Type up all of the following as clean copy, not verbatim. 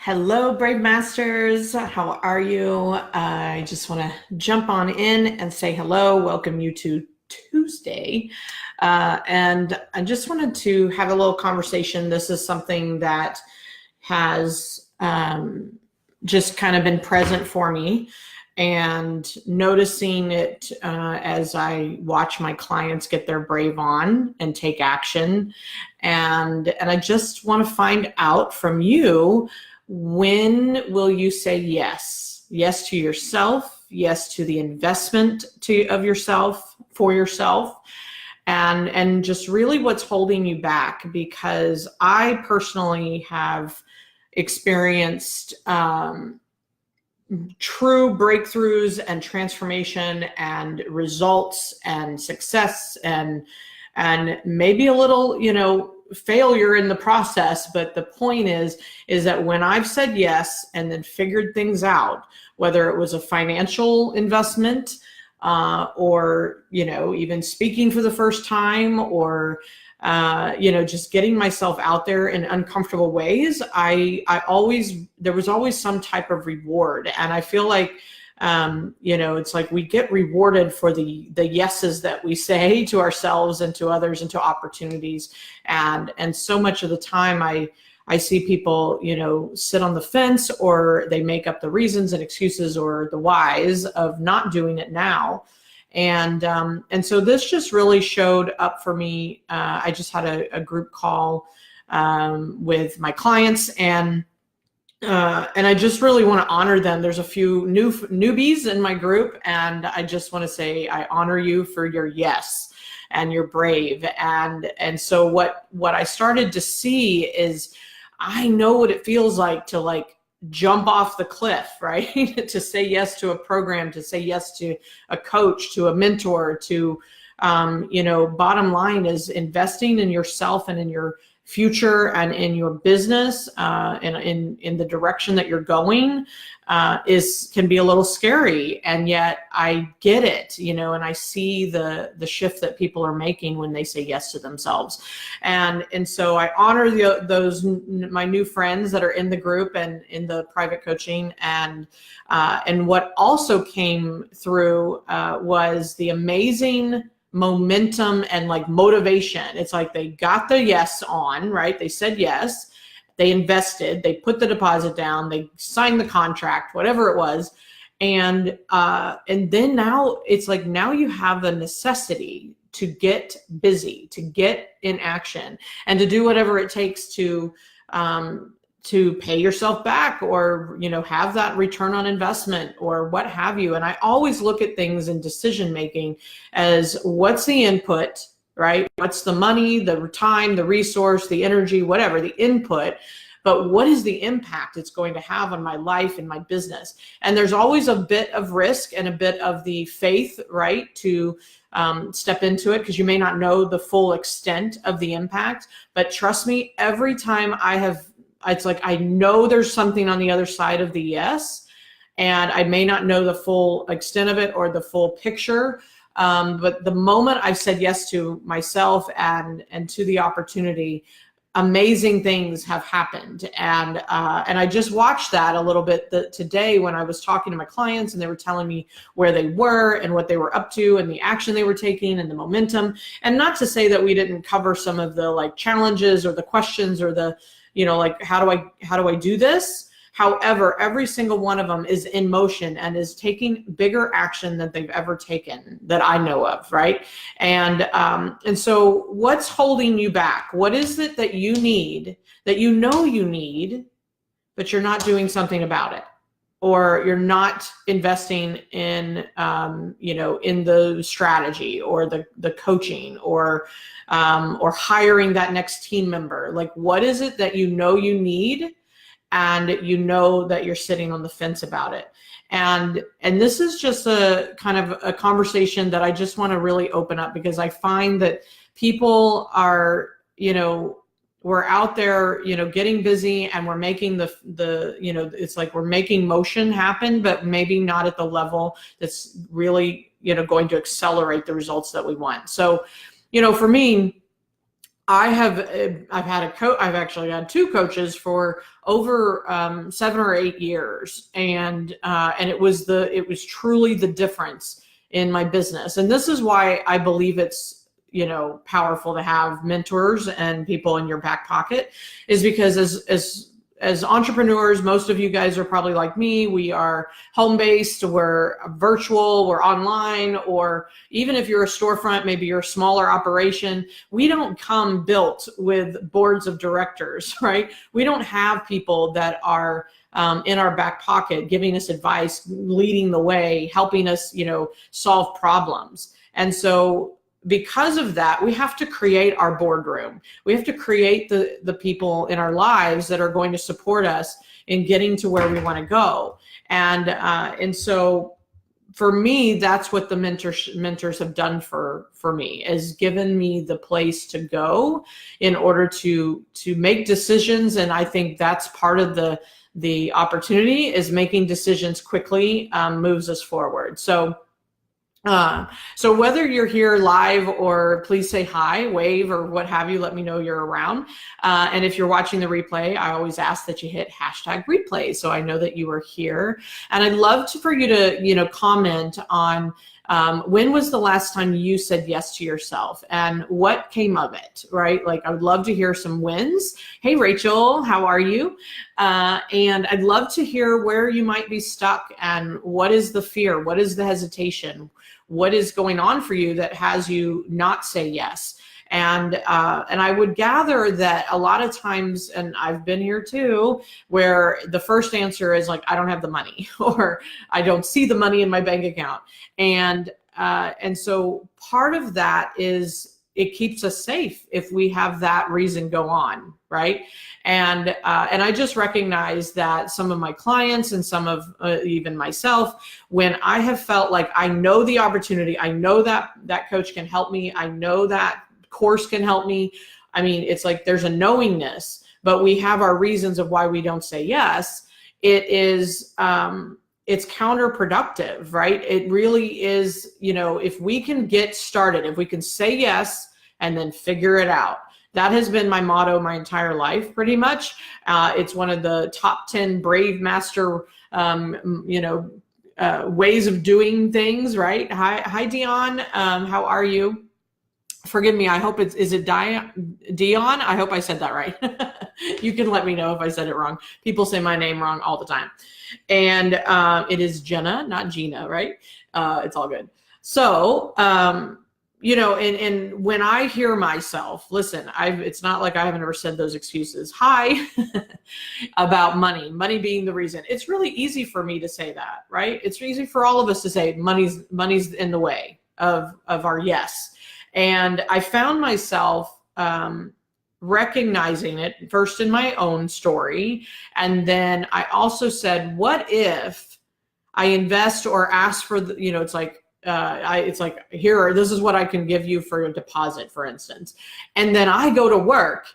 Hello, Brave Masters. How are you? I just want to jump on in and say hello, welcome you to Tuesday. And I just wanted to have a little conversation. This is something that has just kind of been present for me, and noticing it as I watch my clients get their brave on and take action. And I just want to find out from you, when will you say yes? Yes to yourself, yes to the investment of yourself, for yourself, and just really what's holding you back. Because I personally have experienced true breakthroughs and transformation and results and success and maybe a little, failure in the process. But the point is that when I've said yes and then figured things out, whether it was a financial investment, or, even speaking for the first time, or, just getting myself out there in uncomfortable ways, there was always some type of reward. And I feel like, it's like we get rewarded for the yeses that we say to ourselves and to others and to opportunities. And so much of the time I see people, sit on the fence, or they make up the reasons and excuses or the whys of not doing it now. And so this just really showed up for me. I just had a group call with my clients, and I just really want to honor them. There's a few newbies in my group, and I just want to say I honor you for your yes, and you're brave. And so what I started to see is, I know what it feels like to jump off the cliff, right? To say yes to a program, to say yes to a coach, to a mentor, to, bottom line is investing in yourself and in your future and in your business, and in the direction that you're going, can be a little scary. And yet I get it, and I see the shift that people are making when they say yes to themselves. And so I honor my new friends that are in the group and in the private coaching. And what also came through was the amazing momentum and motivation. It's like they got the yes on, right? They said yes, they invested, they put the deposit down, they signed the contract, whatever it was. And then now it's like, now you have the necessity to get busy, to get in action, and to do whatever it takes to pay yourself back, or, have that return on investment, or what have you. And I always look at things in decision making as, what's the input, right? What's the money, the time, the resource, the energy, whatever, the input, but what is the impact it's going to have on my life and my business? And there's always a bit of risk and a bit of the faith, right, to step into it, because you may not know the full extent of the impact. But trust me, every time it's like, I know there's something on the other side of the yes, and I may not know the full extent of it or the full picture. But the moment I've said yes to myself and to the opportunity, amazing things have happened. And I just watched that a little bit today when I was talking to my clients, and they were telling me where they were and what they were up to and the action they were taking and the momentum. And not to say that we didn't cover some of the challenges or the questions or the, how do I do this? However, every single one of them is in motion and is taking bigger action than they've ever taken that I know of, right? And so what's holding you back? What is it that you need, that you know you need, but you're not doing something about it? Or you're not investing in, in the strategy or the coaching, or hiring that next team member? What is it that you know you need, and you know that you're sitting on the fence about it? And this is just a kind of a conversation that I just want to really open up, because I find that people are, we're out there, getting busy, and we're making it's like we're making motion happen, but maybe not at the level that's really, going to accelerate the results that we want. So, for me, I've actually had two coaches for over 7 or 8 years, and it was truly the difference in my business. And this is why I believe it's, powerful to have mentors and people in your back pocket, is because as entrepreneurs, most of you guys are probably like me. We are home-based, we're virtual, we're online, or even if you're a storefront, maybe you're a smaller operation, we don't come built with boards of directors, right? We don't have people that are in our back pocket giving us advice, leading the way, helping us, solve problems. And so because of that, we have to create our boardroom. We have to create the people in our lives that are going to support us in getting to where we want to go. And so for me, that's what the mentors have done for me, is given me the place to go in order to make decisions. And I think that's part of the opportunity, is making decisions quickly moves us forward. So whether you're here live, or please say hi, wave, or what have you, let me know you're around. And if you're watching the replay, I always ask that you hit #replay so I know that you are here. And I'd love for you to, comment on when was the last time you said yes to yourself, and what came of it, right? Like, I would love to hear some wins. Hey, Rachel, how are you? And I'd love to hear where you might be stuck, and what is the fear? What is the hesitation? What is going on for you that has you not say yes? And I would gather that a lot of times, and I've been here too, where the first answer is like, I don't have the money, or I don't see the money in my bank account. And so part of that is, it keeps us safe if we have that reason go on, right? And I just recognize that some of my clients, and some of even myself, when I have felt like I know the opportunity, I know that coach can help me, I know that course can help me. I mean, it's like there's a knowingness, but we have our reasons of why we don't say yes. It's counterproductive, right? It really is, if we can get started, if we can say yes and then figure it out. That has been my motto my entire life, pretty much. It's one of the top 10 Brave Master, ways of doing things, right? Hi, Dion. How are you? Forgive me. I hope is it Dion? I hope I said that right. You can let me know if I said it wrong. People say my name wrong all the time. And it is Jena, not Gina, right? It's all good. So, and when I hear myself, listen, it's not like I haven't ever said those excuses. Hi, about money being the reason. It's really easy for me to say that, right? It's easy for all of us to say money's in the way of our yes. And I found myself recognizing it first in my own story. And then I also said, what if I invest or ask for it's like, this is what I can give you for a deposit, for instance. And then I go to work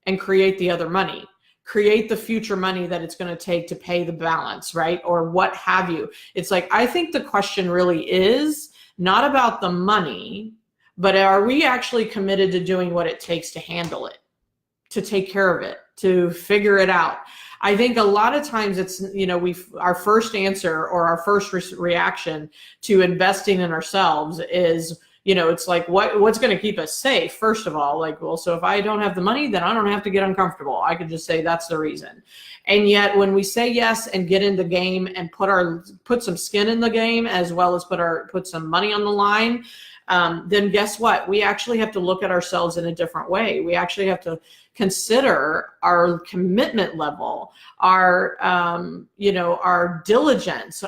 and create the other money, create the future money that it's going to take to pay the balance, right? Or what have you. It's like, I think the question really is not about the money, but are we actually committed to doing what it takes to handle it, to take care of it, to figure it out? I think a lot of times it's, our first answer or our first reaction to investing in ourselves is, it's like, what's going to keep us safe? First of all, like, well, so if I don't have the money, then I don't have to get uncomfortable. I could just say that's the reason. And yet when we say yes and get in the game and put some skin in the game, as well as put some money on the line, then guess what? We actually have to look at ourselves in a different way. We actually have to consider our commitment level, our diligence,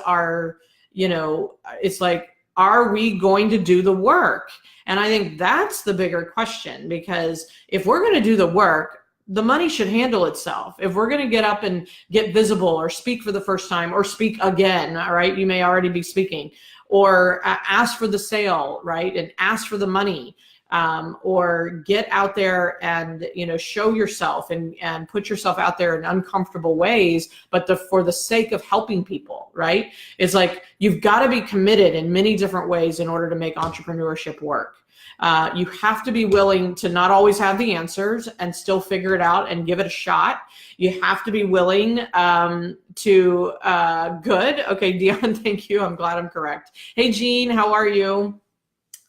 it's like, are we going to do the work? And I think that's the bigger question, because if we're going to do the work, the money should handle itself. If we're going to get up and get visible or speak for the first time or speak again, all right, you may already be speaking, or ask for the sale, right? And ask for the money, or get out there and, show yourself and put yourself out there in uncomfortable ways, but for the sake of helping people, right? It's like, you've got to be committed in many different ways in order to make entrepreneurship work. You have to be willing to not always have the answers and still figure it out and give it a shot. You have to be willing good. Okay, Dion, thank you. I'm glad I'm correct. Hey, Jean, how are you?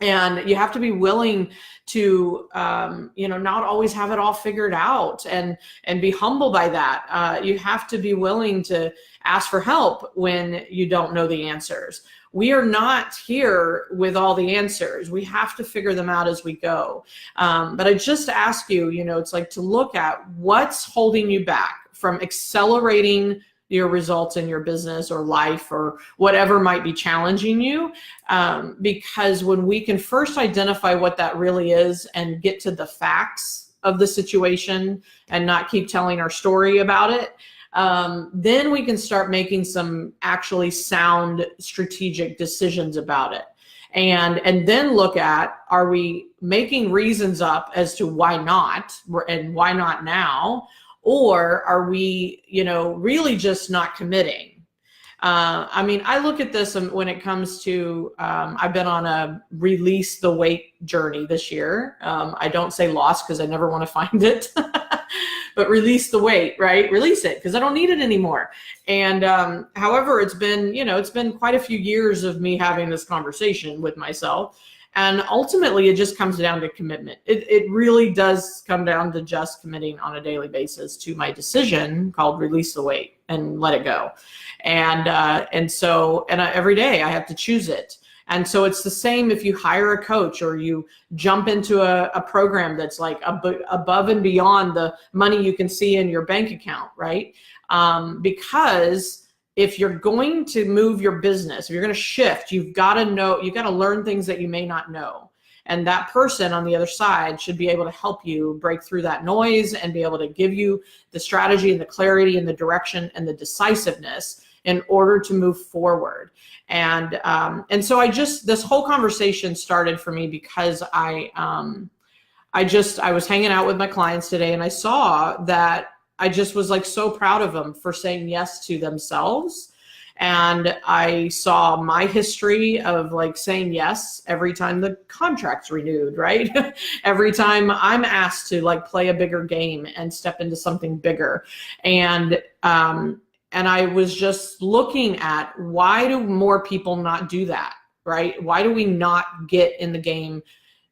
And you have to be willing to, not always have it all figured out and be humble by that. You have to be willing to ask for help when you don't know the answers. We are not here with all the answers. We have to figure them out as we go. But I just ask you, it's like to look at what's holding you back from accelerating your results in your business or life or whatever might be challenging you. Because when we can first identify what that really is and get to the facts of the situation and not keep telling our story about it, then we can start making some actually sound strategic decisions about it. And then look at, are we making reasons up as to why not and why not now? Or are we, really just not committing? I look at this when it comes to, I've been on a release the weight journey this year. I don't say lost because I never want to find it, but release the weight, right? Release it because I don't need it anymore. And however, it's been quite a few years of me having this conversation with myself. And ultimately, it just comes down to commitment. It really does come down to just committing on a daily basis to my decision called release the weight and let it go. And every day I have to choose it. And so it's the same if you hire a coach or you jump into a program that's like above and beyond the money you can see in your bank account, right? Because if you're going to move your business, if you're going to shift, you've got to learn things that you may not know. And that person on the other side should be able to help you break through that noise and be able to give you the strategy and the clarity and the direction and the decisiveness in order to move forward. And so this whole conversation started for me because I was hanging out with my clients today and I saw that I just was like so proud of them for saying yes to themselves. And I saw my history of like saying yes every time the contract's renewed, right? Every time I'm asked to like play a bigger game and step into something bigger. And I was just looking at, why do more people not do that, right? Why do we not get in the game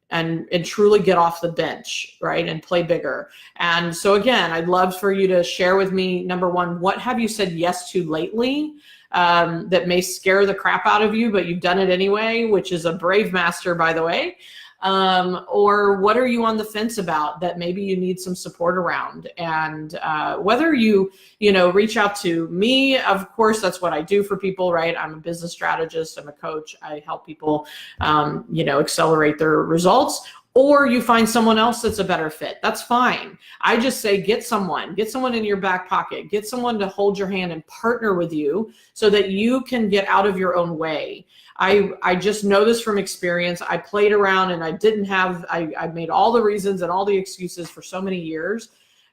and truly get off the bench, right? And play bigger. And so again, I'd love for you to share with me, number one, what have you said yes to lately that may scare the crap out of you, but you've done it anyway, which is a brave master, by the way. Or what are you on the fence about that maybe you need some support around? And whether you reach out to me, of course, that's what I do for people, right? I'm a business strategist, I'm a coach, I help people, accelerate their results. Or you find someone else that's a better fit. That's fine. I just say get someone in your back pocket, get someone to hold your hand and partner with you so that you can get out of your own way. I just know this from experience. I played around and I made all the reasons and all the excuses for so many years.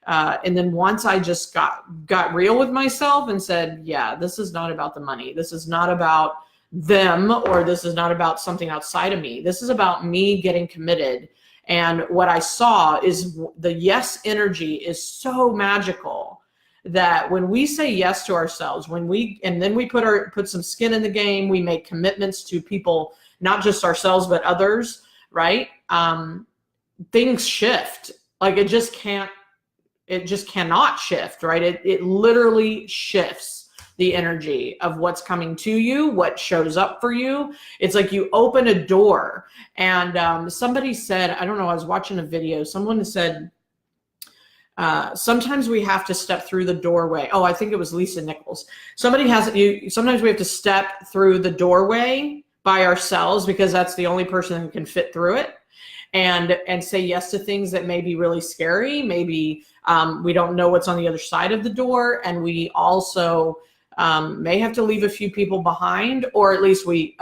And then once I just got real with myself and said, yeah, this is not about the money. This is not about them, or this is not about something outside of me. This is about me getting committed. And what I saw is the yes energy is so magical that when we say yes to ourselves, then we put some skin in the game, we make commitments to people, not just ourselves, but others, right? Things shift. Like it just cannot shift, right? It literally shifts the energy of what's coming to you, what shows up for you. It's like you open a door. And somebody said, I don't know, I was watching a video, someone said, sometimes we have to step through the doorway. Oh, I think it was Lisa Nichols. Sometimes we have to step through the doorway by ourselves because that's the only person who can fit through it. And say yes to things that may be really scary. Maybe we don't know what's on the other side of the door. And we also may have to leave a few people behind, or at least we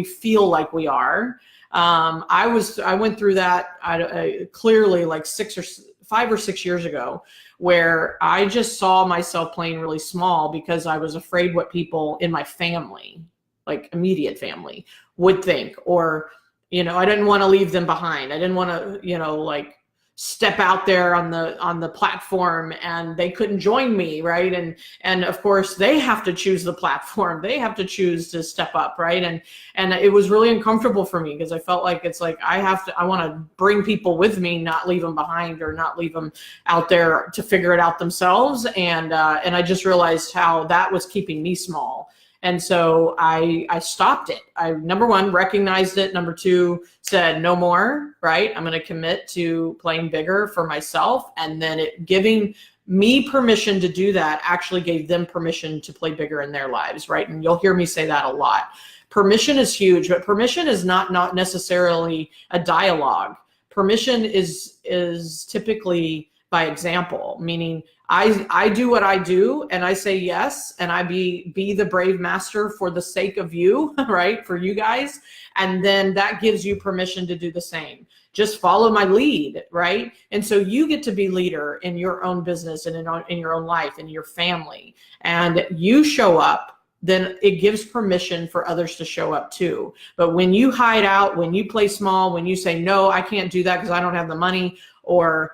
feel like we are. I went through that clearly like 5 or 6 years ago, where I just saw myself playing really small because I was afraid what people in my family, like immediate family, would think, or I didn't want to leave them behind. I didn't want to, like step out there on the platform and they couldn't join me, right? And of course they have to choose the platform. They have to choose to step up, right? And it was really uncomfortable for me because I felt like it's like I want to bring people with me, not leave them behind or not leave them out there to figure it out themselves. And I just realized how that was keeping me small. And so I stopped it. I, number one, recognized it. Number two, said no more, right? I'm going to commit to playing bigger for myself. And then giving me permission to do that actually gave them permission to play bigger in their lives, right? And you'll hear me say that a lot. Permission is huge, but permission is not necessarily a dialogue. Permission is typically by example, meaning I do what I do and I say yes, and I be the brave master for the sake of you, right? For you guys. And then that gives you permission to do the same. Just follow my lead, right? And so you get to be leader in your own business and in your own life, in your family. And you show up, then it gives permission for others to show up too. But when you hide out, when you play small, when you say, no, I can't do that because I don't have the money, or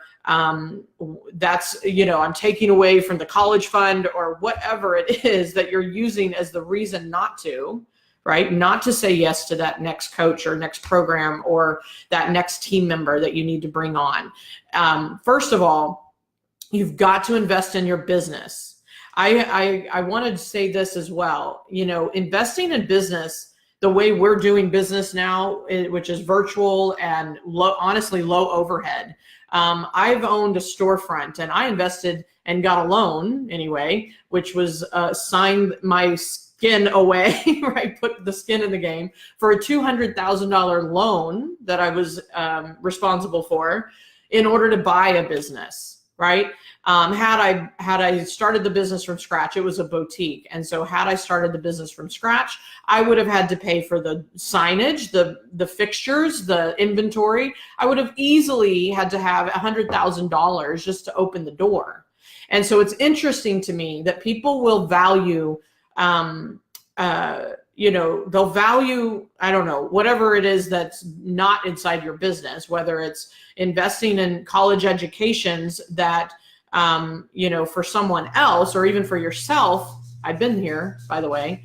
that's, I'm taking away from the college fund, or whatever it is that you're using as the reason not to, right? Not to say yes to that next coach or next program or that next team member that you need to bring on. First of all, you've got to invest in your business. I wanted to say this as well. Investing in business, the way we're doing business now, which is virtual and honestly low overhead. I've owned a storefront and I invested and got a loan anyway, which was signed my skin away, right? Put the skin in the game for a $200,000 loan that I was responsible for in order to buy a business, right? Had I started the business from scratch, it was a boutique. And so had I started the business from scratch, I would have had to pay for the signage, the fixtures, the inventory. I would have easily had to have $100,000 just to open the door. And so it's interesting to me that people will value, they'll value, I don't know, whatever it is that's not inside your business, whether it's investing in college educations that, for someone else or even for yourself. I've been here, by the way,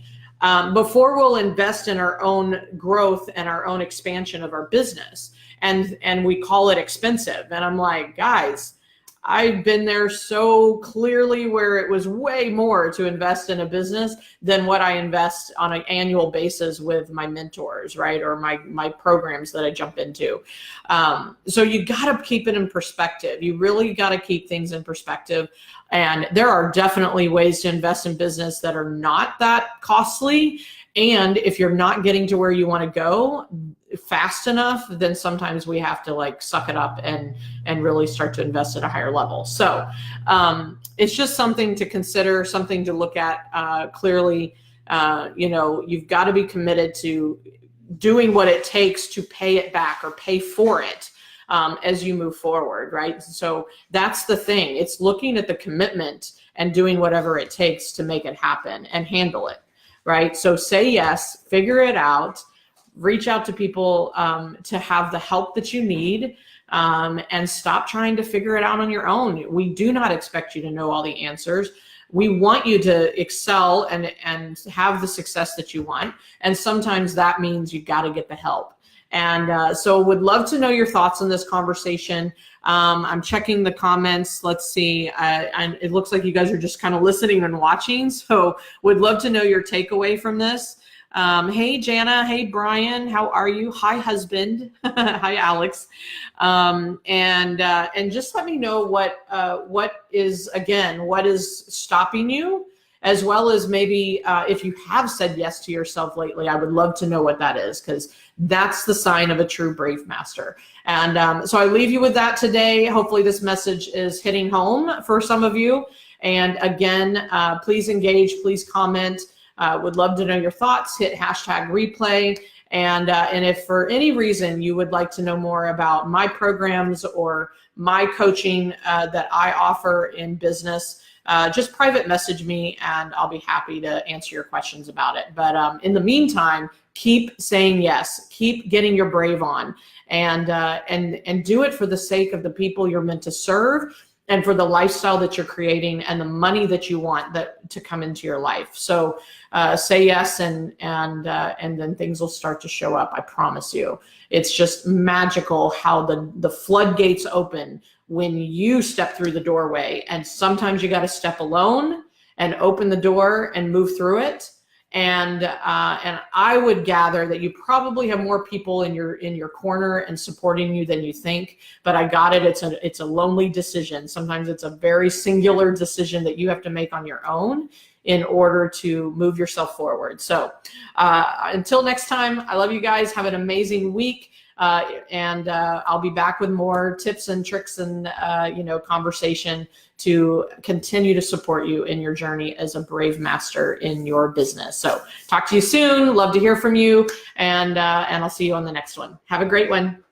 before we'll invest in our own growth and our own expansion of our business. And we call it expensive. And I'm like, guys, I've been there so clearly where it was way more to invest in a business than what I invest on an annual basis with my mentors, right? Or my programs that I jump into. So you got to keep it in perspective. You really got to keep things in perspective. And there are definitely ways to invest in business that are not that costly. And if you're not getting to where you want to go fast enough, then sometimes we have to suck it up and really start to invest at a higher level. So it's just something to consider, something to look at clearly. You've got to be committed to doing what it takes to pay it back or pay for it as you move forward, right? So that's the thing. It's looking at the commitment and doing whatever it takes to make it happen and handle it. Right? So say yes, figure it out, reach out to people to have the help that you need, and stop trying to figure it out on your own. We do not expect you to know all the answers. We want you to excel and have the success that you want. And sometimes that means you got to get the help. And so would love to know your thoughts on this conversation. I'm checking the comments. Let's see. And it looks like you guys are just kind of listening and watching. So would love to know your takeaway from this. Hey, Jana. Hey, Brian. How are you? Hi, husband. Hi, Alex. And just let me know what is stopping you, as well as maybe if you have said yes to yourself lately. I would love to know what that is, because that's the sign of a true brave master. And so I leave you with that today. Hopefully this message is hitting home for some of you. And again, please engage, please comment. Would love to know your thoughts. Hit #replay. And if for any reason you would like to know more about my programs or my coaching that I offer in business, just private message me and I'll be happy to answer your questions about it. But in the meantime, keep saying yes, keep getting your brave on, and do it for the sake of the people you're meant to serve, and for the lifestyle that you're creating and the money that you want that to come into your life. So say yes, and then things will start to show up. I promise you. It's just magical how the floodgates open when you step through the doorway. And sometimes you got to step alone and open the door and move through it. And I would gather that you probably have more people in your corner and supporting you than you think. But I got it. It's a lonely decision. Sometimes it's a very singular decision that you have to make on your own in order to move yourself forward. So until next time, I love you guys. Have an amazing week. And I'll be back with more tips and tricks and conversation to continue to support you in your journey as a brave master in your business. So talk to you soon. Love to hear from you, and I'll see you on the next one. Have a great one.